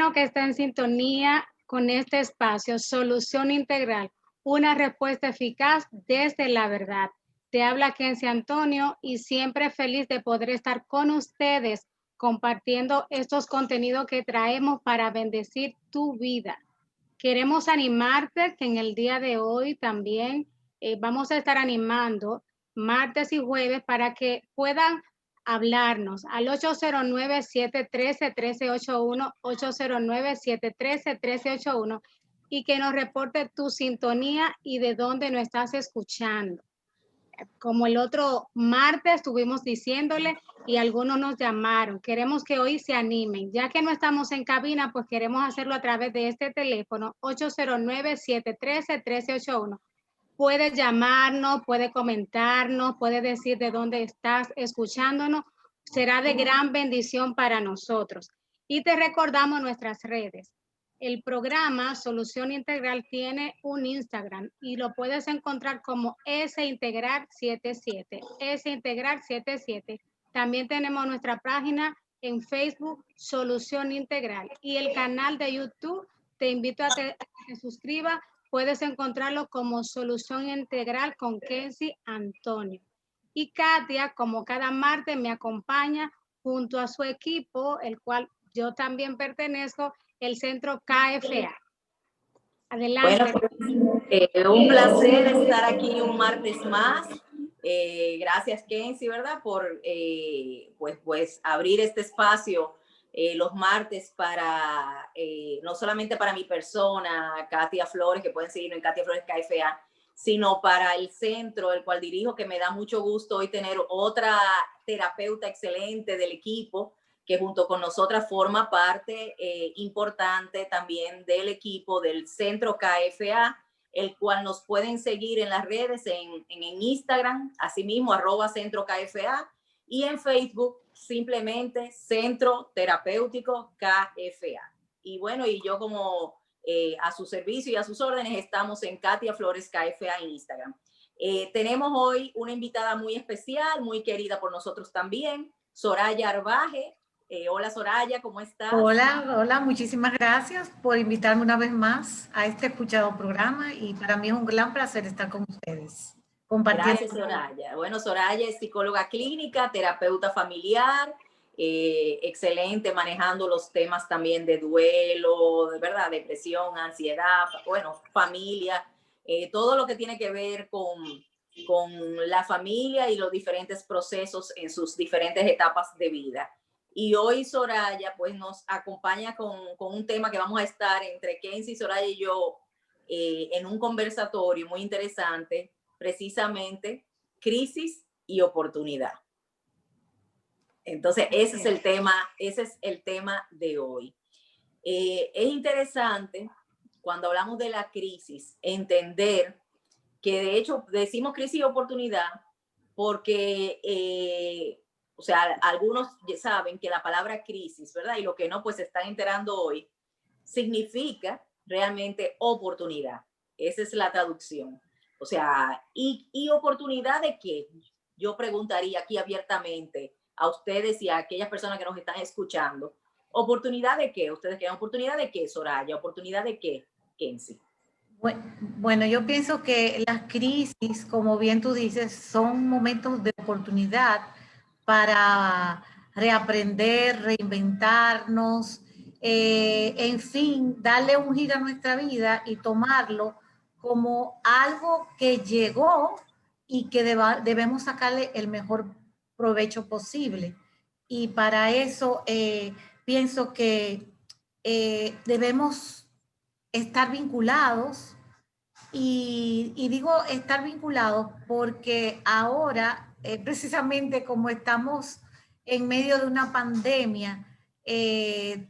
bueno que está en sintonía con este espacio, Solución Integral, una respuesta eficaz desde la verdad. Te habla Kenzie Antonio y siempre feliz de poder estar con ustedes compartiendo estos contenidos que traemos para bendecir tu vida. Queremos animarte que en el día de hoy también vamos a estar animando martes y jueves para que puedan hablarnos al 809-713-1381, 809-713-1381 y que nos reporte tu sintonía y de dónde nos estás escuchando. Como el otro martes estuvimos diciéndole y algunos nos llamaron. Queremos que hoy se animen. Ya que no estamos en cabina, pues queremos hacerlo a través de este teléfono 809-713-1381. Puede llamarnos, puede comentarnos, puede decir de dónde estás escuchándonos. Será de gran bendición para nosotros. Y te recordamos nuestras redes. El programa Solución Integral tiene un Instagram y lo puedes encontrar como Sintegral77, Sintegral77. También tenemos nuestra página en Facebook, Solución Integral, y el canal de YouTube. Te invito a que te suscribas. Puedes encontrarlo como Solución Integral con Kenzie Antonio. Y Katia, como cada martes, me acompaña junto a su equipo, el cual yo también pertenezco, el Centro KFA. Adelante. Bueno, pues, un placer estar aquí un martes más. Gracias, Kenzie, ¿verdad? Por pues abrir este espacio los martes para, no solamente para mi persona, Katia Flores, que pueden seguirnos en Katia Flores KFA, sino para el centro, el cual dirijo, que me da mucho gusto hoy tener otra terapeuta excelente del equipo, que junto con nosotras forma parte importante también del equipo del Centro KFA, el cual nos pueden seguir en las redes, en Instagram, asimismo, @Centro KFA, y en Facebook, simplemente Centro Terapéutico KFA. Y bueno, y yo como a su servicio y a sus órdenes estamos en Katia Flores KFA en Instagram. Tenemos hoy una invitada muy especial, muy querida por nosotros también, Soraya Arbaje. Hola Soraya, ¿cómo estás? Hola, muchísimas gracias por invitarme una vez más a este escuchado programa y para mí es un gran placer estar con ustedes. Gracias Soraya. Bueno, Soraya es psicóloga clínica, terapeuta familiar, excelente manejando los temas también de duelo, de verdad, depresión, ansiedad, bueno, familia, todo lo que tiene que ver con la familia y los diferentes procesos en sus diferentes etapas de vida. Y hoy Soraya pues nos acompaña con un tema que vamos a estar entre Kenzie, Soraya y yo en un conversatorio muy interesante, precisamente crisis y oportunidad. Entonces ese es el tema de hoy. Es interesante cuando hablamos de la crisis entender que de hecho decimos crisis y oportunidad porque o sea, algunos saben que la palabra crisis, ¿verdad? Y lo que no, pues se están enterando hoy, significa realmente oportunidad. Esa es la traducción. O sea, ¿y oportunidad de qué? Yo preguntaría aquí abiertamente a ustedes y a aquellas personas que nos están escuchando. ¿Oportunidad de qué? ¿Ustedes quieren oportunidad de qué, Soraya? ¿Oportunidad de qué, Kenzie? Bueno, yo pienso que las crisis, como bien tú dices, son momentos de oportunidad para reaprender, reinventarnos, en fin, darle un giro a nuestra vida y tomarlo como algo que llegó y que debemos sacarle el mejor provecho posible. Y para eso pienso que debemos estar vinculados y digo estar vinculados porque ahora, precisamente como estamos en medio de una pandemia,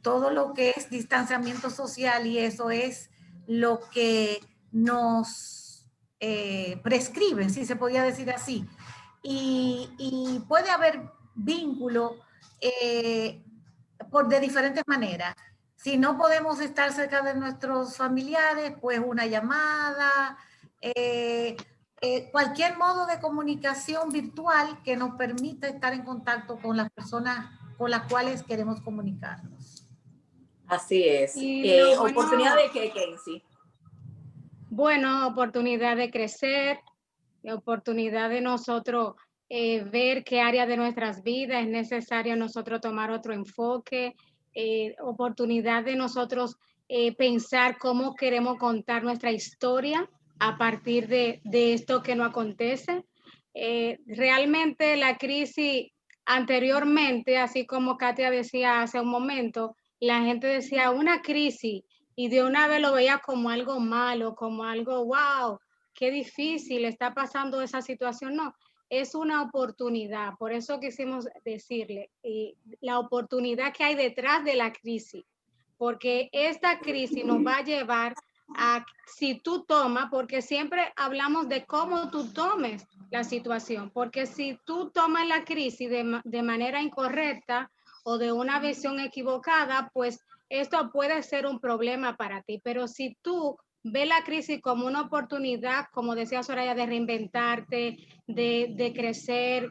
todo lo que es distanciamiento social y eso es lo que nos prescriben, si se podía decir así. Y puede haber vínculo de diferentes maneras. Si no podemos estar cerca de nuestros familiares, pues una llamada, cualquier modo de comunicación virtual que nos permita estar en contacto con las personas con las cuales queremos comunicarnos. Así es. Y lo ¿Oportunidad bueno, de qué, Kenzie? bueno, oportunidad de crecer, oportunidad de nosotros ver qué área de nuestras vidas es necesario nosotros tomar otro enfoque, oportunidad de nosotros pensar cómo queremos contar nuestra historia a partir de esto que nos acontece. Realmente la crisis anteriormente, así como Katia decía hace un momento, la gente decía una crisis y de una vez lo veía como algo malo, como algo, wow, qué difícil está pasando esa situación. No, es una oportunidad. Por eso quisimos decirle la oportunidad que hay detrás de la crisis, porque esta crisis nos va a llevar a, si tú tomas, porque siempre hablamos de cómo tú tomes la situación, porque si tú tomas la crisis de manera incorrecta o de una visión equivocada, pues esto puede ser un problema para ti, pero si tú ves la crisis como una oportunidad, como decía Soraya, de reinventarte, de crecer,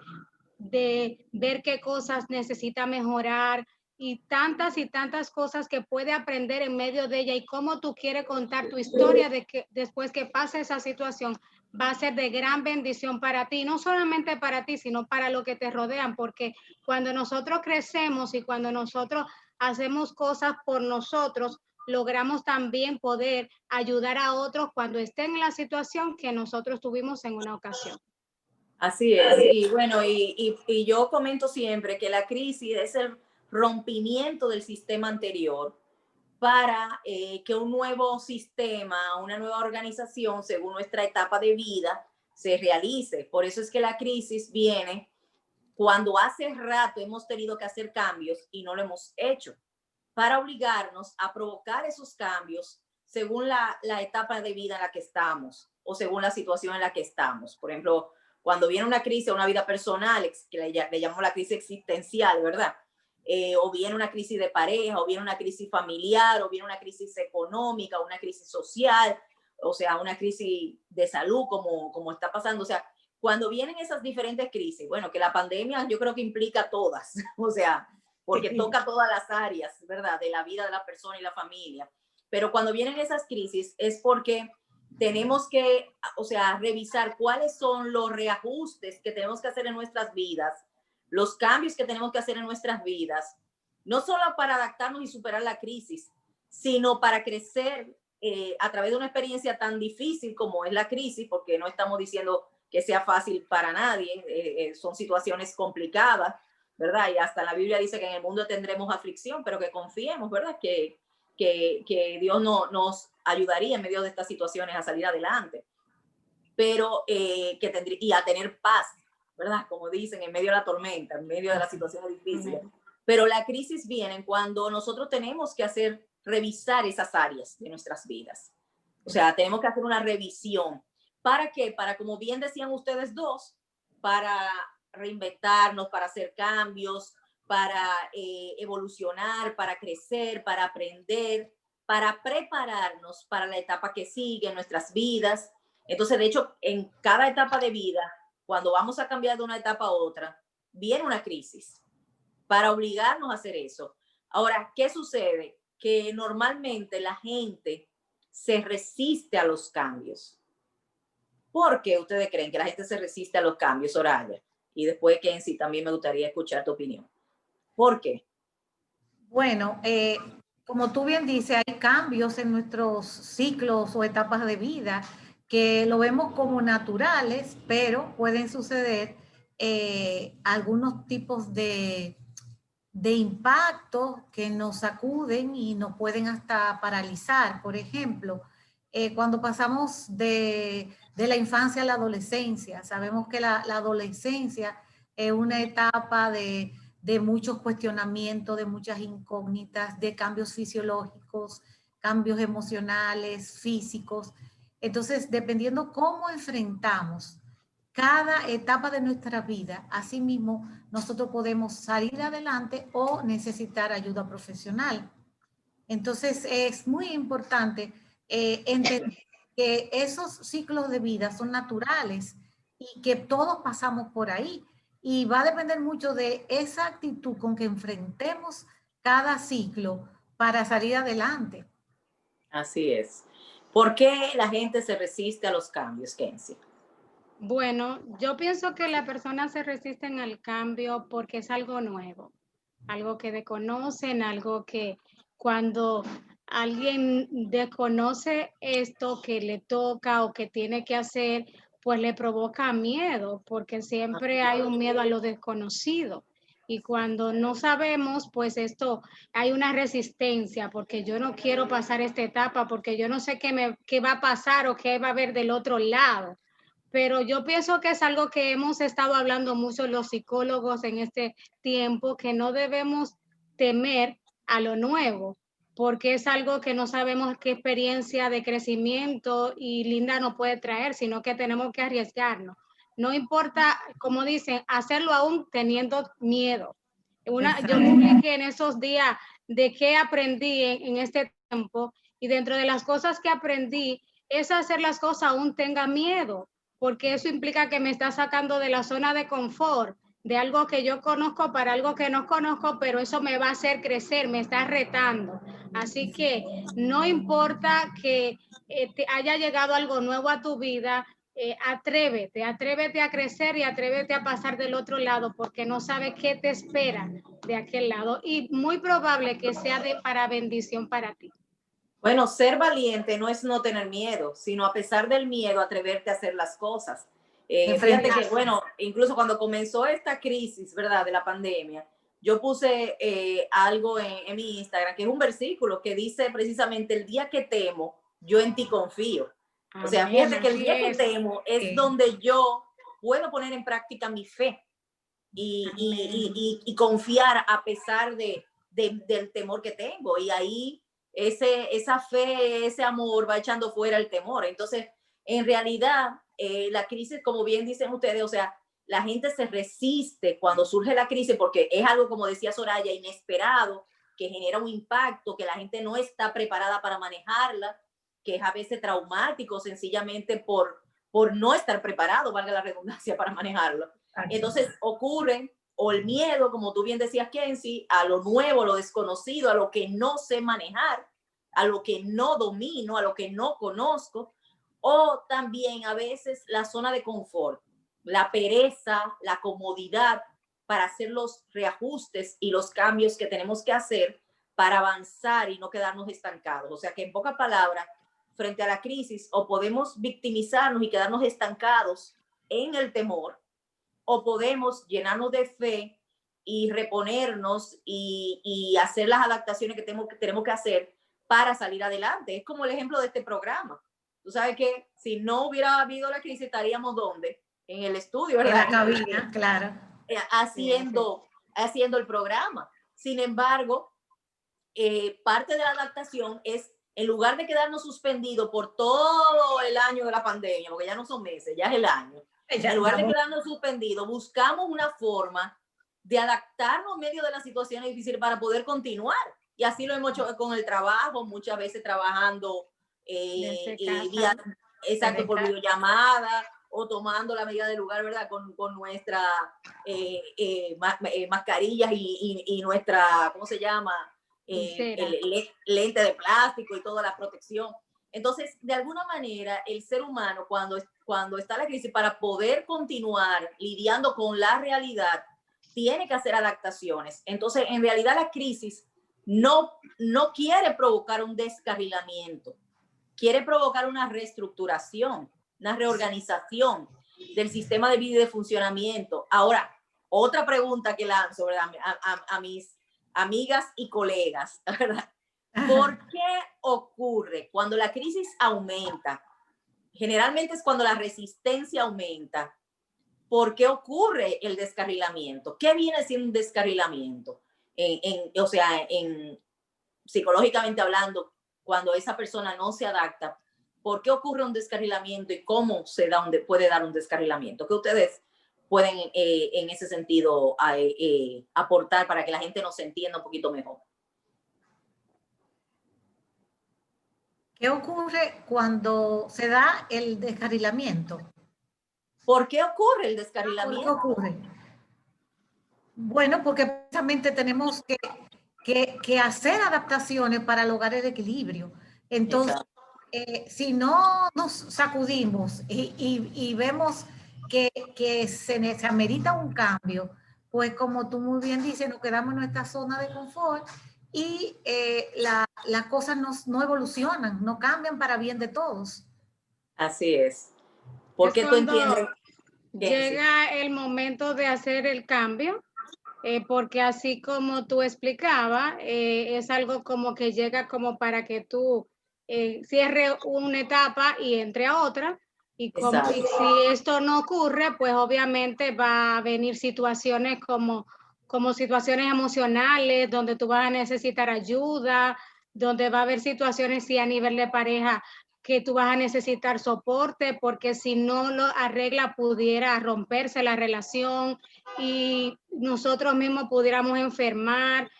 de ver qué cosas necesita mejorar y tantas cosas que puede aprender en medio de ella y cómo tú quieres contar tu historia de que después que pase esa situación va a ser de gran bendición para ti, no solamente para ti, sino para los que te rodean, porque cuando nosotros crecemos y cuando nosotros hacemos cosas por nosotros, logramos también poder ayudar a otros cuando estén en la situación que nosotros tuvimos en una ocasión. Así es. Y bueno, y yo comento siempre que la crisis es el rompimiento del sistema anterior para que un nuevo sistema, una nueva organización, según nuestra etapa de vida, se realice. Por eso es que la crisis viene cuando hace rato hemos tenido que hacer cambios y no lo hemos hecho, para obligarnos a provocar esos cambios según la etapa de vida en la que estamos o según la situación en la que estamos. Por ejemplo, cuando viene una crisis a una vida personal, que le llamamos la crisis existencial, ¿verdad? O viene una crisis de pareja, o viene una crisis familiar, o viene una crisis económica, una crisis social, o sea, una crisis de salud, como está pasando. O sea, cuando vienen esas diferentes crisis, bueno, que la pandemia yo creo que implica todas, o sea, porque toca todas las áreas, ¿verdad? De la vida de la persona y la familia. Pero cuando vienen esas crisis es porque tenemos que, o sea, revisar cuáles son los reajustes que tenemos que hacer en nuestras vidas, los cambios que tenemos que hacer en nuestras vidas, no solo para adaptarnos y superar la crisis, sino para crecer a través de una experiencia tan difícil como es la crisis, porque no estamos diciendo que sea fácil para nadie, son situaciones complicadas, ¿verdad? Y hasta la Biblia dice que en el mundo tendremos aflicción, pero que confiemos, ¿verdad? Que Dios nos ayudaría en medio de estas situaciones a salir adelante, pero y a tener paz, ¿verdad? Como dicen, en medio de la tormenta, en medio de las situaciones difíciles. Pero la crisis viene cuando nosotros tenemos que revisar esas áreas de nuestras vidas. O sea, tenemos que hacer una revisión. ¿Para qué? Para, como bien decían ustedes dos, para reinventarnos, para hacer cambios, para evolucionar, para crecer, para aprender, para prepararnos para la etapa que sigue en nuestras vidas. Entonces, de hecho, en cada etapa de vida, cuando vamos a cambiar de una etapa a otra, viene una crisis para obligarnos a hacer eso. Ahora, ¿qué sucede? Que normalmente la gente se resiste a los cambios. ¿Por qué ustedes creen que la gente se resiste a los cambios, Soraya? Y después, Kenzie, también me gustaría escuchar tu opinión. ¿Por qué? Bueno, como tú bien dices, hay cambios en nuestros ciclos o etapas de vida que lo vemos como naturales, pero pueden suceder algunos tipos de impactos que nos sacuden y nos pueden hasta paralizar. Por ejemplo, cuando pasamos de la infancia a la adolescencia, sabemos que la adolescencia es una etapa de muchos cuestionamientos, de muchas incógnitas, de cambios fisiológicos, cambios emocionales, físicos. Entonces, dependiendo cómo enfrentamos cada etapa de nuestra vida, asimismo, nosotros podemos salir adelante o necesitar ayuda profesional. Entonces, es muy importante entender que esos ciclos de vida son naturales y que todos pasamos por ahí. Y va a depender mucho de esa actitud con que enfrentemos cada ciclo para salir adelante. Así es. ¿Por qué la gente se resiste a los cambios, Kenzie? Bueno, yo pienso que las personas se resisten al cambio porque es algo nuevo, algo que desconocen, algo que cuando alguien desconoce esto que le toca o que tiene que hacer, pues le provoca miedo, porque siempre hay un miedo a lo desconocido. Y cuando no sabemos, pues esto, hay una resistencia, porque yo no quiero pasar esta etapa, porque yo no sé qué va a pasar o qué va a haber del otro lado. Pero yo pienso que es algo que hemos estado hablando mucho los psicólogos en este tiempo, que no debemos temer a lo nuevo, porque es algo que no sabemos qué experiencia de crecimiento y linda nos puede traer, sino que tenemos que arriesgarnos. No importa, como dicen, hacerlo aún teniendo miedo. Yo publiqué en esos días de qué aprendí en este tiempo, y dentro de las cosas que aprendí es hacer las cosas aún tenga miedo, porque eso implica que me está sacando de la zona de confort, de algo que yo conozco para algo que no conozco, pero eso me va a hacer crecer, me está retando. Así que no importa que te haya llegado algo nuevo a tu vida, atrévete a crecer y atrévete a pasar del otro lado, porque no sabes qué te espera de aquel lado, y muy probable que sea para bendición para ti. Bueno, ser valiente no es no tener miedo, sino a pesar del miedo, atreverte a hacer las cosas. Fíjate que, bueno, incluso cuando comenzó esta crisis, ¿verdad?, de la pandemia, yo puse algo en mi Instagram, que es un versículo que dice precisamente: el día que temo, yo en ti confío. O sea, fíjate que el día que temo es donde yo puedo poner en práctica mi fe y confiar a pesar del temor que tengo. Y ahí esa fe, ese amor va echando fuera el temor. Entonces, en realidad, la crisis, como bien dicen ustedes, o sea, la gente se resiste cuando surge la crisis porque es algo, como decía Soraya, inesperado, que genera un impacto, que la gente no está preparada para manejarla, que es a veces traumático sencillamente por no estar preparado, valga la redundancia, para manejarlo. Entonces ocurren, o el miedo, como tú bien decías, Kenzie, a lo nuevo, a lo desconocido, a lo que no sé manejar, a lo que no domino, a lo que no conozco, o también a veces la zona de confort, la pereza, la comodidad para hacer los reajustes y los cambios que tenemos que hacer para avanzar y no quedarnos estancados. O sea que, en pocas palabras, frente a la crisis, o podemos victimizarnos y quedarnos estancados en el temor, o podemos llenarnos de fe y reponernos y hacer las adaptaciones que tenemos que hacer para salir adelante. Es como el ejemplo de este programa. Tú sabes que si no hubiera habido la crisis, estaríamos ¿dónde? En el estudio, ¿verdad? En la cabina, claro. Haciendo el programa. Sin embargo, parte de la adaptación es, en lugar de quedarnos suspendidos por todo el año de la pandemia, porque ya no son meses, ya es el año, en lugar de quedarnos suspendidos, buscamos una forma de adaptarnos en medio de las situaciones difíciles para poder continuar. Y así lo hemos hecho con el trabajo, muchas veces trabajando exacto, por videollamada, o tomando la medida del lugar, ¿verdad?, con nuestra mascarillas y nuestra, ¿cómo se llama?, lente de plástico y toda la protección. Entonces, de alguna manera, el ser humano, cuando está la crisis, para poder continuar lidiando con la realidad, tiene que hacer adaptaciones. Entonces, en realidad, la crisis no quiere provocar un descarrilamiento, quiere provocar una reestructuración, una reorganización del sistema de vida y de funcionamiento. Ahora, otra pregunta que lanzo, ¿verdad?, a mis amigas y colegas, ¿verdad? ¿Por qué ocurre cuando la crisis aumenta? Generalmente es cuando la resistencia aumenta. ¿Por qué ocurre el descarrilamiento? ¿Qué viene siendo un descarrilamiento? O sea, psicológicamente hablando, cuando esa persona no se adapta, ¿por qué ocurre un descarrilamiento y cómo puede dar un descarrilamiento? ¿Qué ustedes pueden en ese sentido aportar para que la gente nos entienda un poquito mejor? ¿Qué ocurre cuando se da el descarrilamiento? ¿Por qué ocurre el descarrilamiento? ¿Por qué ocurre? Bueno, porque precisamente tenemos que que hacer adaptaciones para lograr el equilibrio. Entonces, si no nos sacudimos y vemos que se amerita un cambio, pues como tú muy bien dices, nos quedamos en nuestra zona de confort y las cosas no evolucionan, no cambian para bien de todos. Así es. Es Porque tú cuando entiendes llega el momento de hacer el cambio, porque así como tú explicabas, es algo como que llega como para que tú cierre una etapa y entre a otra. Y si esto no ocurre, pues obviamente va a venir situaciones como situaciones emocionales, donde tú vas a necesitar ayuda, donde va a haber situaciones, sí, a nivel de pareja, que tú vas a necesitar soporte, porque si no lo arregla, pudiera romperse la relación y nosotros mismos pudiéramos enfermar.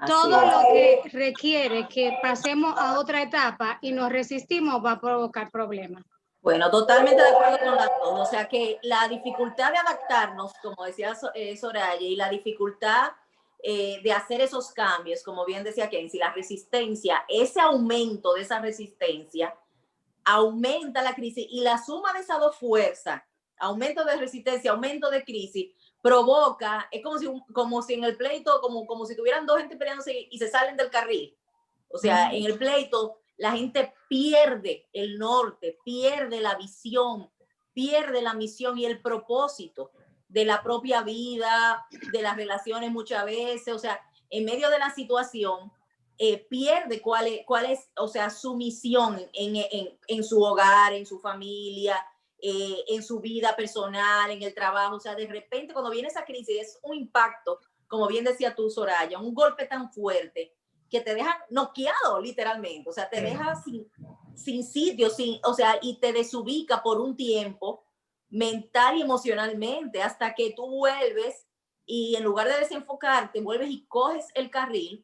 Todo lo que requiere que pasemos a otra etapa y nos resistimos va a provocar problemas. Bueno, totalmente de acuerdo con las dos. O sea que la dificultad de adaptarnos, como decía Soraya, y la dificultad de hacer esos cambios, como bien decía Kenzie, la resistencia, ese aumento de esa resistencia aumenta la crisis y la suma de esas dos fuerzas, aumento de resistencia, aumento de crisis, provoca, es como si en el pleito, como si tuvieran dos gente peleándose y se salen del carril. O sea, en el pleito la gente pierde el norte, pierde la visión, pierde la misión y el propósito de la propia vida, de las relaciones muchas veces. O sea, en medio de la situación, pierde cuál es, o sea, su misión en su hogar, en su familia, en su vida personal, en el trabajo. O sea, de repente cuando viene esa crisis es un impacto, como bien decía tú, Soraya, un golpe tan fuerte que te deja noqueado literalmente, o sea, te deja sin sitio, o sea, y te desubica por un tiempo mental y emocionalmente hasta que tú vuelves y en lugar de desenfocarte, vuelves y coges el carril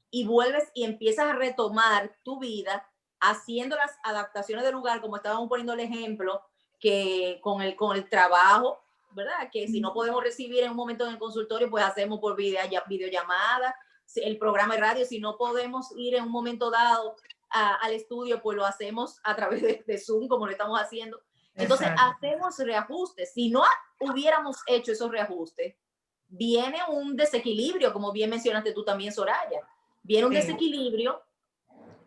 y vuelves y empiezas a retomar tu vida haciendo las adaptaciones del lugar, como estábamos poniendo el ejemplo, que con el trabajo, ¿verdad? Que si no podemos recibir en un momento en el consultorio, pues hacemos por videollamada, el programa de radio, si no podemos ir en un momento dado al estudio, pues lo hacemos a través de Zoom, como lo estamos haciendo. Entonces, hacemos reajustes. Si no hubiéramos hecho esos reajustes, viene un desequilibrio, como bien mencionaste tú también, Soraya. Viene un desequilibrio,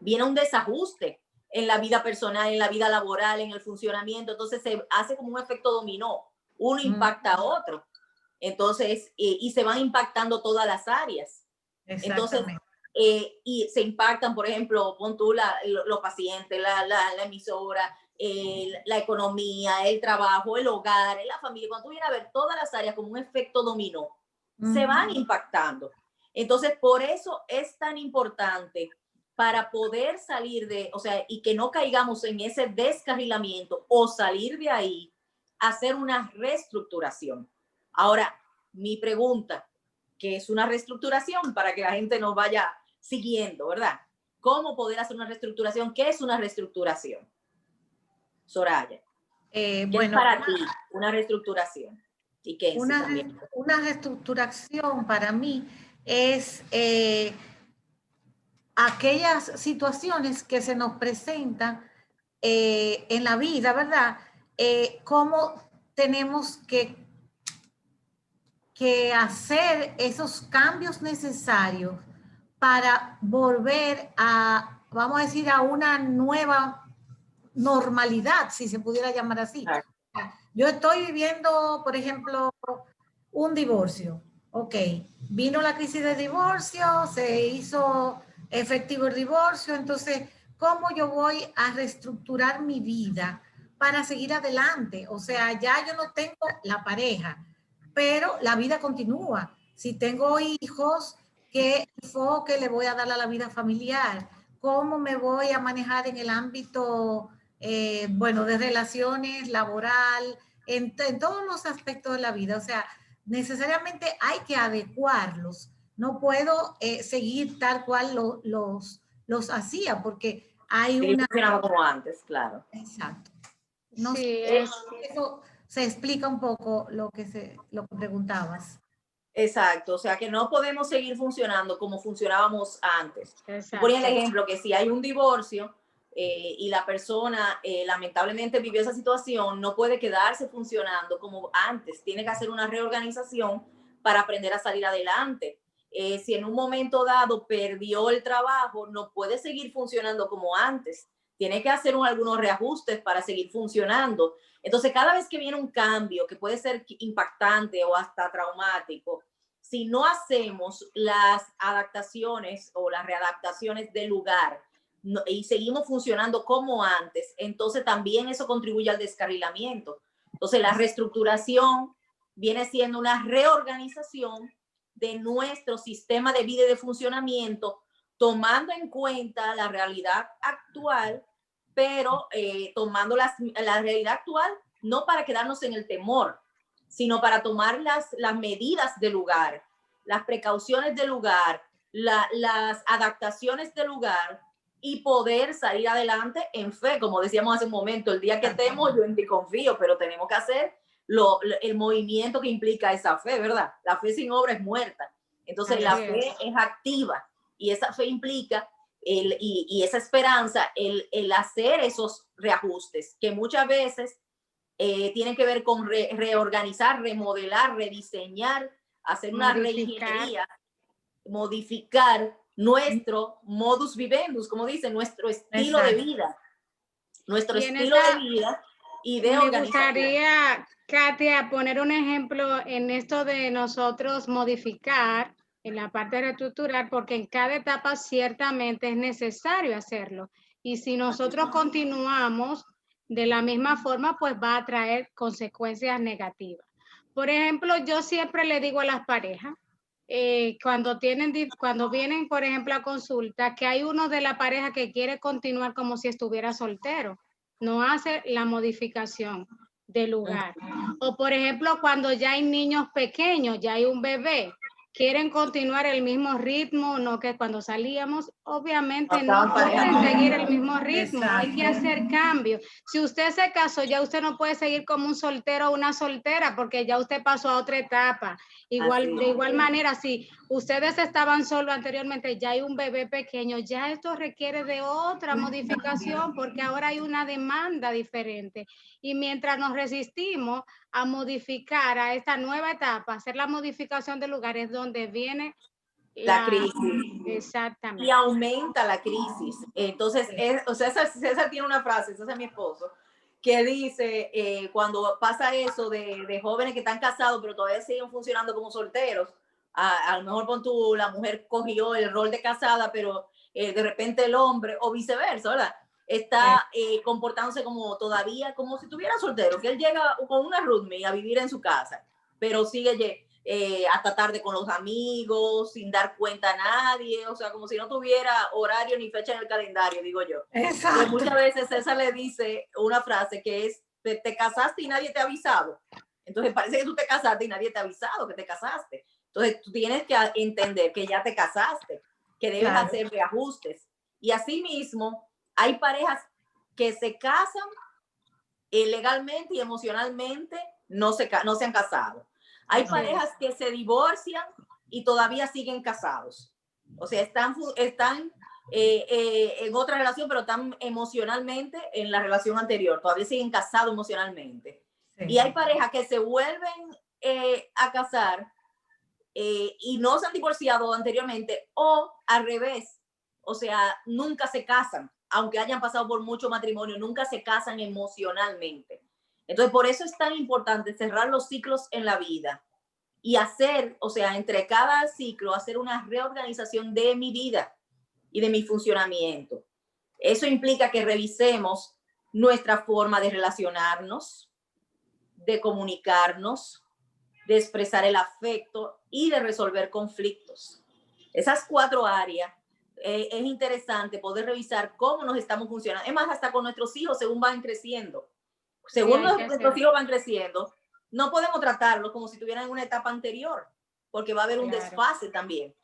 viene un desajuste en la vida personal, en la vida laboral, en el funcionamiento. Entonces se hace como un efecto dominó. Uno impacta a otro. Entonces, y se van impactando todas las áreas. Entonces, y se impactan, por ejemplo, pon tú los pacientes, la emisora, la economía, el trabajo, el hogar, la familia. Cuando tú vienes a ver todas las áreas como un efecto dominó, se van impactando. Entonces, por eso es tan importante para poder salir de, o sea, y que no caigamos en ese descarrilamiento o salir de ahí, hacer una reestructuración. Ahora, mi pregunta, ¿qué es una reestructuración? Para que la gente nos vaya siguiendo, ¿verdad? ¿Cómo poder hacer una reestructuración? ¿Qué es una reestructuración? Soraya, ¿qué es para ti una reestructuración? Y una reestructuración para mí es aquellas situaciones que se nos presentan en la vida, ¿verdad? Cómo tenemos que hacer esos cambios necesarios para volver a, vamos a decir, a una nueva normalidad, si se pudiera llamar así. Yo estoy viviendo, por ejemplo, un divorcio. Ok, vino la crisis de divorcio, se hizo efectivo el divorcio, entonces, ¿cómo yo voy a reestructurar mi vida para seguir adelante? O sea, ya yo no tengo la pareja, pero la vida continúa. Si tengo hijos, ¿qué enfoque le voy a dar a la vida familiar? ¿Cómo me voy a manejar en el ámbito, bueno, de relaciones, laboral, en todos los aspectos de la vida? O sea, necesariamente hay que adecuarlos. No puedo seguir tal cual los hacía, porque hay una... como antes, claro. Exacto. No sí, sé, eso se explica un poco lo que preguntabas. Exacto, o sea que no podemos seguir funcionando como funcionábamos antes. Exacto. Ponía el ejemplo que si hay un divorcio y la persona lamentablemente vivió esa situación, no puede quedarse funcionando como antes, tiene que hacer una reorganización para aprender a salir adelante. Si en un momento dado perdió el trabajo, no puede seguir funcionando como antes, tiene que hacer algunos reajustes para seguir funcionando. Entonces, cada vez que viene un cambio que puede ser impactante o hasta traumático, si no hacemos las adaptaciones o las readaptaciones del lugar y seguimos funcionando como antes, entonces también eso contribuye al descarrilamiento. Entonces, la reestructuración viene siendo una reorganización de nuestro sistema de vida y de funcionamiento, tomando en cuenta la realidad actual, pero tomando la realidad actual no para quedarnos en el temor, sino para tomar las medidas del lugar, las precauciones del lugar, las adaptaciones del lugar y poder salir adelante en fe. Como decíamos hace un momento, el día que temo, yo en ti confío, pero tenemos que hacer el movimiento que implica esa fe, ¿verdad? La fe sin obra es muerta. Entonces la fe es activa y esa fe implica y esa esperanza, el hacer esos reajustes que muchas veces tienen que ver con reorganizar, remodelar, rediseñar, hacer una reingeniería, modificar nuestro modus vivendus, como dice, nuestro estilo de vida, nuestro estilo de vida y de organización. Me gustaría, Katia, poner un ejemplo en esto de nosotros modificar en la parte de reestructurar, porque en cada etapa ciertamente es necesario hacerlo. Y si nosotros continuamos de la misma forma, pues va a traer consecuencias negativas. Por ejemplo, yo siempre le digo a las parejas, cuando vienen, por ejemplo, a consulta, que hay uno de la pareja que quiere continuar como si estuviera soltero, no hace la modificación del lugar. O, por ejemplo, cuando ya hay niños pequeños, ya hay un bebé, quieren continuar el mismo ritmo, no que cuando salíamos, obviamente no pueden seguir el mismo ritmo, hay que hacer cambios. Si usted se casó, ya usted no puede seguir como un soltero o una soltera, porque ya usted pasó a otra etapa. De igual manera, si ustedes estaban solos anteriormente, ya hay un bebé pequeño, ya esto requiere de otra modificación, porque ahora hay una demanda diferente. Y mientras nos resistimos a modificar a esta nueva etapa, hacer la modificación de lugares donde viene la crisis. Exactamente. Y aumenta la crisis. Entonces, o sea, César tiene una frase, ese es mi esposo, que dice, cuando pasa eso de jóvenes que están casados, pero todavía siguen funcionando como solteros, a lo mejor la mujer cogió el rol de casada, pero de repente el hombre, o viceversa, ¿verdad? Está comportándose como todavía, como si estuviera soltero, que él llega con una roommate a vivir en su casa, pero sigue hasta tarde con los amigos, sin dar cuenta a nadie, o sea, como si no tuviera horario ni fecha en el calendario, digo yo. Exacto. Muchas veces César le dice una frase que es, te casaste y nadie te ha avisado. Entonces parece que tú te casaste y nadie te ha avisado que te casaste. Entonces tú tienes que entender que ya te casaste, que debes hacer reajustes. Y asimismo, hay parejas que se casan legalmente y emocionalmente no se han casado. Hay parejas que se divorcian y todavía siguen casados. O sea, están en otra relación, pero están emocionalmente en la relación anterior. Todavía siguen casados emocionalmente. Sí. Y hay parejas que se vuelven a casar y no se han divorciado anteriormente o al revés. O sea, nunca se casan, aunque hayan pasado por mucho matrimonio, nunca se casan emocionalmente. Entonces, por eso es tan importante cerrar los ciclos en la vida y hacer, o sea, entre cada ciclo, hacer una reorganización de mi vida y de mi funcionamiento. Eso implica que revisemos nuestra forma de relacionarnos, de comunicarnos, de expresar el afecto y de resolver conflictos. Esas 4 áreas es interesante poder revisar cómo nos estamos funcionando. Es más, hasta con nuestros hijos según van creciendo. Según nuestros hijos van creciendo, no podemos tratarlos como si estuvieran en una etapa anterior, porque va a haber un desfase también.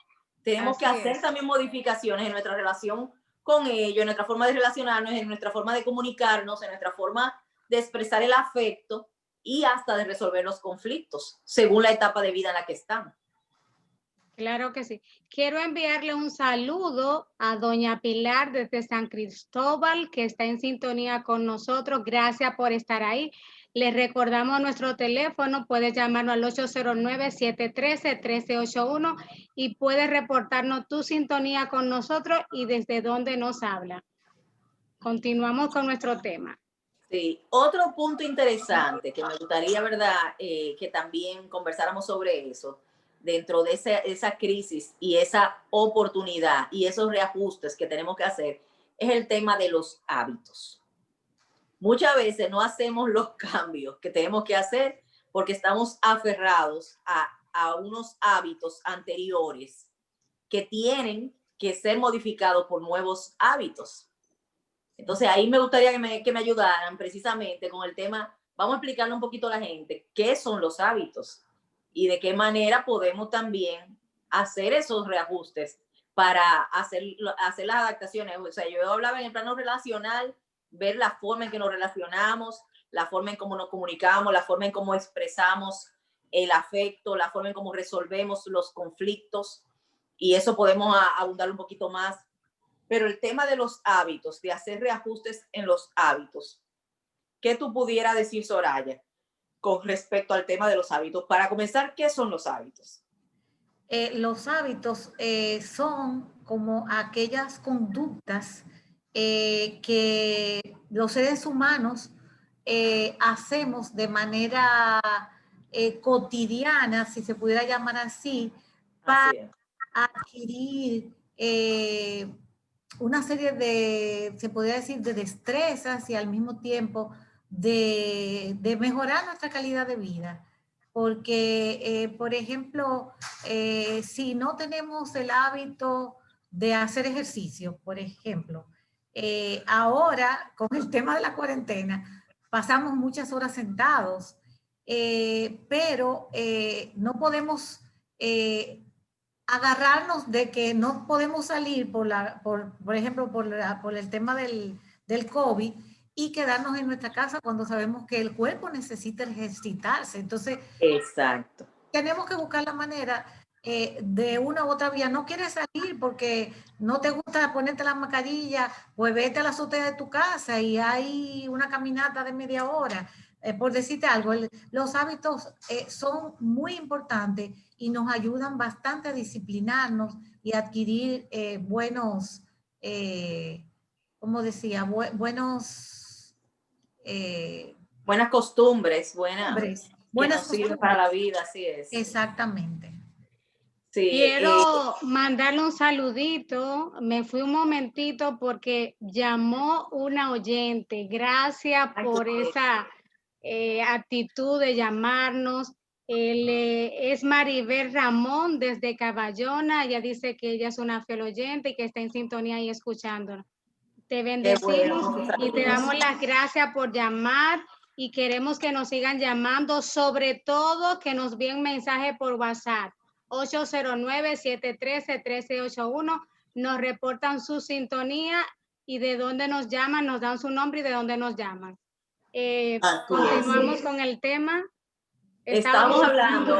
Tenemos que hacer también modificaciones en nuestra relación con ellos, en nuestra forma de relacionarnos, en nuestra forma de comunicarnos, en nuestra forma de expresar el afecto y hasta de resolver los conflictos, según la etapa de vida en la que estamos. Claro que sí. Quiero enviarle un saludo a doña Pilar desde San Cristóbal, que está en sintonía con nosotros. Gracias por estar ahí. Les recordamos nuestro teléfono, puedes llamarnos al 809-713-1381 y puedes reportarnos tu sintonía con nosotros y desde dónde nos habla. Continuamos con nuestro tema. Sí, otro punto interesante que me gustaría, ¿verdad? Que también conversáramos sobre eso, dentro de esa crisis y esa oportunidad y esos reajustes que tenemos que hacer, es el tema de los hábitos. Muchas veces no hacemos los cambios que tenemos que hacer porque estamos aferrados a unos hábitos anteriores que tienen que ser modificados por nuevos hábitos. Entonces ahí me gustaría que me ayudaran precisamente con el tema, vamos a explicarle un poquito a la gente qué son los hábitos y de qué manera podemos también hacer esos reajustes para hacer las adaptaciones. O sea, yo hablaba en el plano relacional, ver la forma en que nos relacionamos, la forma en cómo nos comunicamos, la forma en cómo expresamos el afecto, la forma en cómo resolvemos los conflictos, y eso podemos abundar un poquito más. Pero el tema de los hábitos, de hacer reajustes en los hábitos, ¿qué tú pudieras decir, Soraya, con respecto al tema de los hábitos? Para comenzar, ¿qué son los hábitos? Los hábitos son como aquellas conductas que los seres humanos hacemos de manera cotidiana, si se pudiera llamar así, para adquirir una serie de, se podría decir, de destrezas y al mismo tiempo de mejorar nuestra calidad de vida. Porque, por ejemplo, si no tenemos el hábito de hacer ejercicio, por ejemplo, ahora con el tema de la cuarentena, pasamos muchas horas sentados, pero no podemos agarrarnos de que no podemos salir por ejemplo, por el tema del COVID y quedarnos en nuestra casa cuando sabemos que el cuerpo necesita ejercitarse. Entonces, exacto, tenemos que buscar la manera de una u otra vía. No quieres salir porque no te gusta ponerte la mascarilla, pues vete a la azotea de tu casa y hay una caminata de media hora. Por decirte algo, los hábitos son muy importantes y nos ayudan bastante a disciplinarnos y a adquirir buenos, como decía, buenos... buenas costumbres, que nos sirven para la vida, así es. Exactamente. Sí, quiero mandarle un saludito. Me fui un momentito porque llamó una oyente. Gracias por esa actitud de llamarnos. Es Maribel Ramón desde Caballona. Ella dice que ella es una fiel oyente y que está en sintonía y escuchándonos. Te bendecimos y te damos las gracias por llamar y queremos que nos sigan llamando, sobre todo que nos envíen mensaje por WhatsApp. 809-713-1381. Nos reportan su sintonía y de dónde nos llaman, nos dan su nombre y de dónde nos llaman. Continuamos con el tema. Estamos hablando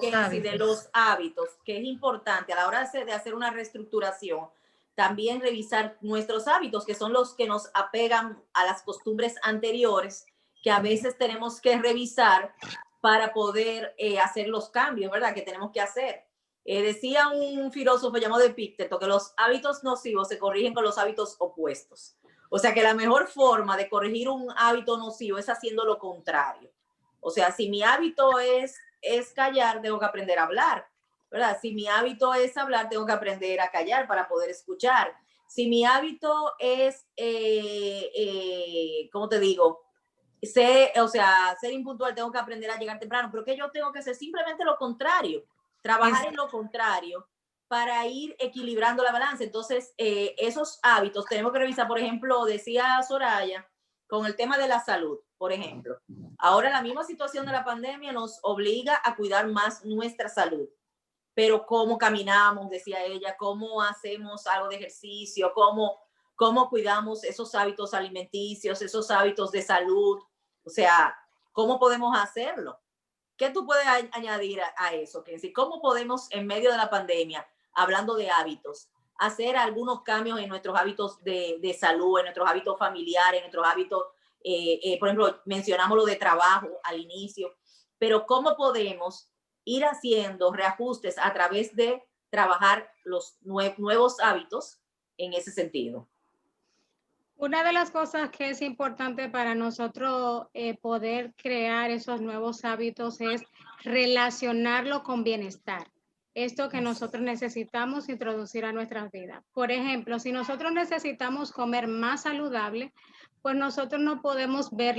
de los hábitos, que es importante a la hora de hacer una reestructuración, también revisar nuestros hábitos, que son los que nos apegan a las costumbres anteriores, que a veces tenemos que revisar para poder hacer los cambios, ¿verdad? Que tenemos que hacer. Decía un filósofo llamado Epicteto que los hábitos nocivos se corrigen con los hábitos opuestos. O sea que la mejor forma de corregir un hábito nocivo es haciendo lo contrario. O sea, si mi hábito es callar, tengo que aprender a hablar, ¿verdad? Si mi hábito es hablar, tengo que aprender a callar para poder escuchar. Si mi hábito es, ¿cómo te digo? Ser impuntual, tengo que aprender a llegar temprano, pero que yo tengo que hacer simplemente lo contrario, trabajar en lo contrario para ir equilibrando la balanza. Entonces, esos hábitos tenemos que revisar. Por ejemplo, decía Soraya, con el tema de la salud, por ejemplo. Ahora la misma situación de la pandemia nos obliga a cuidar más nuestra salud. Pero cómo caminamos, decía ella, cómo hacemos algo de ejercicio, cómo cuidamos esos hábitos alimenticios, esos hábitos de salud. O sea, ¿cómo podemos hacerlo? ¿Qué tú puedes añadir a eso, Kenzie? ¿Cómo podemos, en medio de la pandemia, hablando de hábitos, hacer algunos cambios en nuestros hábitos de salud, en nuestros hábitos familiares, en nuestros hábitos, por ejemplo, mencionamos lo de trabajo al inicio, pero cómo podemos ir haciendo reajustes a través de trabajar los nuevos hábitos en ese sentido? Una de las cosas que es importante para nosotros poder crear esos nuevos hábitos es relacionarlo con bienestar. Esto que nosotros necesitamos introducir a nuestras vidas. Por ejemplo, si nosotros necesitamos comer más saludable, pues nosotros no podemos ver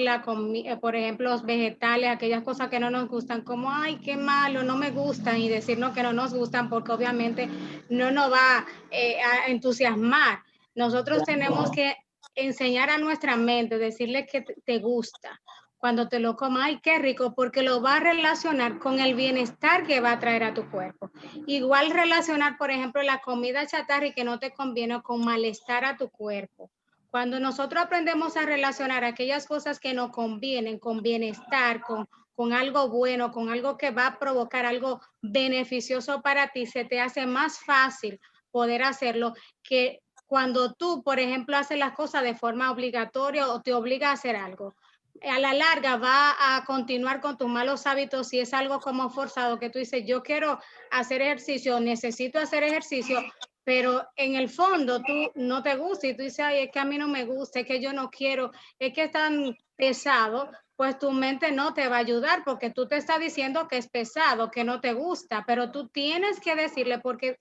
por ejemplo, los vegetales, aquellas cosas que no nos gustan, como, ay, qué malo, no me gustan, y decirnos que no nos gustan porque obviamente no nos va a entusiasmar. Nosotros tenemos que enseñar a nuestra mente, decirle que te gusta. Cuando te lo comas, ay, qué rico, porque lo va a relacionar con el bienestar que va a traer a tu cuerpo. Igual relacionar, por ejemplo, la comida chatarra y que no te conviene con malestar a tu cuerpo. Cuando nosotros aprendemos a relacionar aquellas cosas que nos convienen con bienestar, con algo bueno, con algo que va a provocar algo beneficioso para ti, se te hace más fácil poder hacerlo que cuando tú, por ejemplo, haces las cosas de forma obligatoria o te obliga a hacer algo. A la larga va a continuar con tus malos hábitos si es algo como forzado, que tú dices, yo quiero hacer ejercicio, necesito hacer ejercicio, pero en el fondo tú no te gusta y tú dices, ay, es que a mí no me gusta, es que yo no quiero, es que es tan pesado, pues tu mente no te va a ayudar porque tú te estás diciendo que es pesado, que no te gusta, pero tú tienes que decirle, porque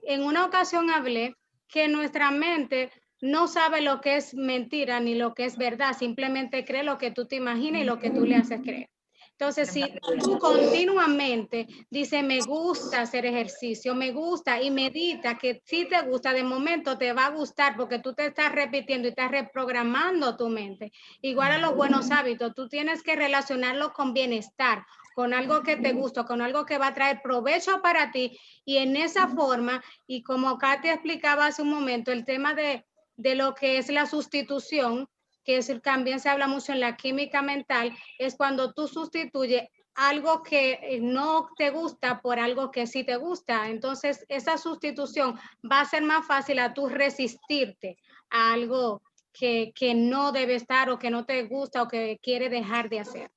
en una ocasión hablé que nuestra mente no sabe lo que es mentira ni lo que es verdad, simplemente cree lo que tú te imaginas y lo que tú le haces creer. Entonces, si tú continuamente dices, me gusta hacer ejercicio, me gusta y medita que si te gusta, de momento te va a gustar porque tú te estás repitiendo y estás reprogramando tu mente. Igual a los buenos hábitos, tú tienes que relacionarlo con bienestar, con algo que te gusta, con algo que va a traer provecho para ti y en esa forma, y como Katia explicaba hace un momento, el tema de lo que es la sustitución, que es, también se habla mucho en la química mental, es cuando tú sustituyes algo que no te gusta por algo que sí te gusta. Entonces, esa sustitución va a ser más fácil a tú resistirte a algo que no debe estar o que no te gusta o que quiere dejar de hacer.